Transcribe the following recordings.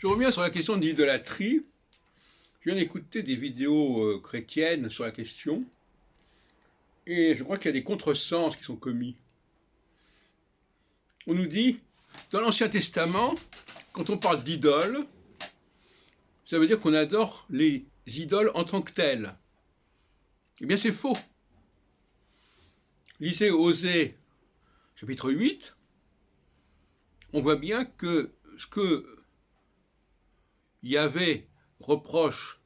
Je reviens sur la question de l'idolâtrie. Je viens d'écouter des vidéos chrétiennes sur la question, et je crois qu'il y a des contresens qui sont commis. On nous dit, dans l'Ancien Testament, quand on parle d'idole, ça veut dire qu'on adore les idoles en tant que telles. Eh bien, c'est faux. Lisez Osée, chapitre 8, on voit bien que ce que Yahvé reproche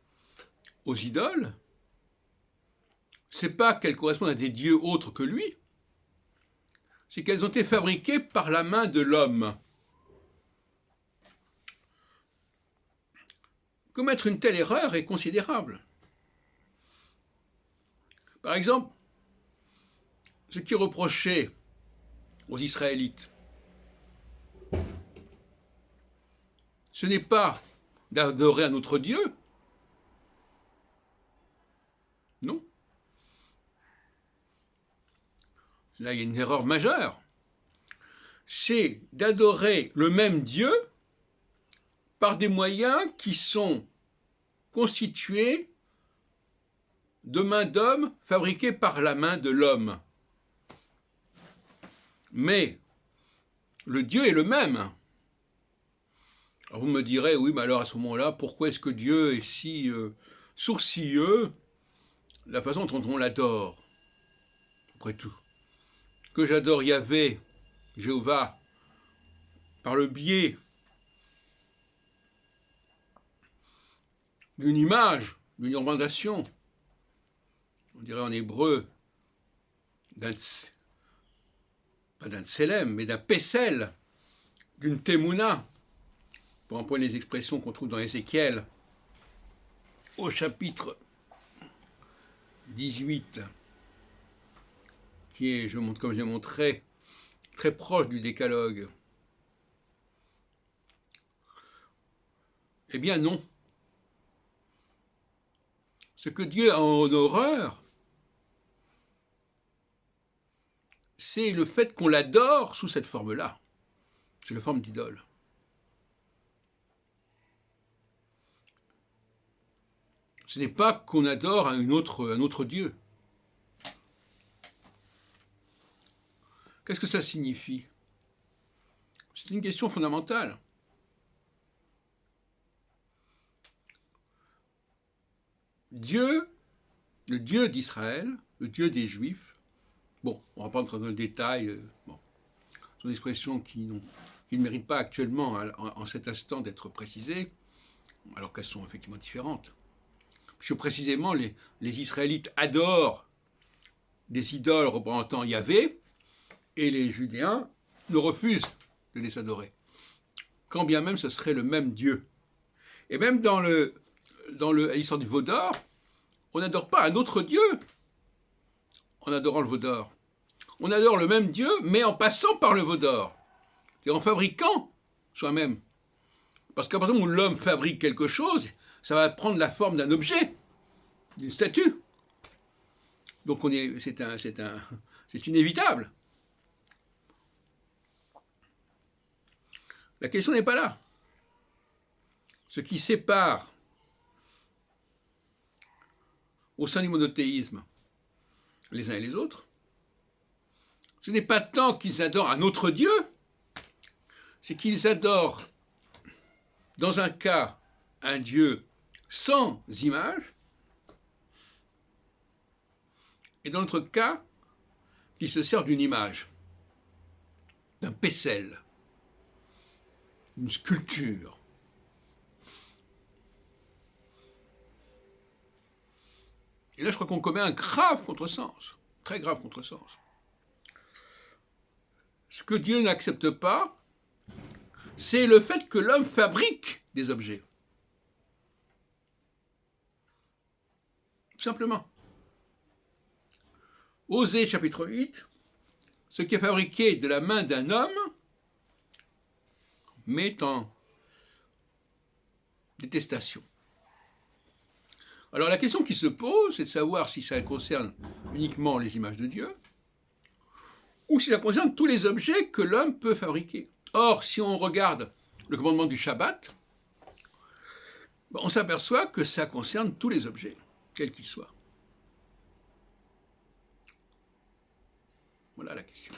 aux idoles, c'est pas qu'elles correspondent à des dieux autres que lui, c'est qu'elles ont été fabriquées par la main de l'homme. Commettre une telle erreur est considérable. Par exemple, ce qui est reproché aux Israélites, ce n'est pas d'adorer un autre Dieu, non. Là, il y a une erreur majeure. C'est d'adorer le même Dieu par des moyens qui sont constitués de mains d'hommes fabriquées par la main de l'homme. Mais le Dieu est le même. Alors vous me direz, oui, mais alors à ce moment-là, pourquoi est-ce que Dieu est si sourcilleux de la façon dont on l'adore? Après tout, que j'adore Yahvé, Jéhovah, par le biais d'une image, d'une représentation, on dirait en hébreu, pas d'un tselem, mais d'un pessel, d'une temouna, pour employer les expressions qu'on trouve dans Ézéchiel, au chapitre 18, qui est, comme je l'ai montré, très proche du décalogue. Eh bien non. Ce que Dieu a en horreur, c'est le fait qu'on l'adore sous cette forme-là. C'est la forme d'idole. Ce n'est pas qu'on adore un autre Dieu. Qu'est-ce que ça signifie? C'est une question fondamentale. Dieu, le Dieu d'Israël, le Dieu des Juifs, bon, on ne va pas entrer dans le détail, ce sont des expressions qui ne méritent pas actuellement, en cet instant, d'être précisées, alors qu'elles sont effectivement différentes. Puisque précisément, les Israélites adorent des idoles représentant Yahvé, et les Judéens ne refusent de les adorer. Quand bien même ce serait le même Dieu. Et même dans l'histoire du veau d'or, on n'adore pas un autre Dieu en adorant le veau d'or. On adore le même Dieu, mais en passant par le veau d'or. Et en fabriquant soi-même. Parce qu'à partir du moment où l'homme fabrique quelque chose, ça va prendre la forme d'un objet, d'une statue. Donc c'est inévitable. La question n'est pas là. Ce qui sépare au sein du monothéisme les uns et les autres, ce n'est pas tant qu'ils adorent un autre Dieu, c'est qu'ils adorent, dans un cas, un Dieu sans image, et dans l'autre cas, qu'ils se servent d'une image, d'un pessel, une sculpture. Et là, je crois qu'on commet un grave contresens, très grave contresens. Ce que Dieu n'accepte pas, c'est le fait que l'homme fabrique des objets. Tout simplement. Osée, chapitre 8, ce qui est fabriqué de la main d'un homme met en détestation. Alors la question qui se pose, c'est de savoir si ça concerne uniquement les images de Dieu, ou si ça concerne tous les objets que l'homme peut fabriquer. Or, si on regarde le commandement du Shabbat, On s'aperçoit que ça concerne tous les objets, quels qu'ils soient. Voilà la question.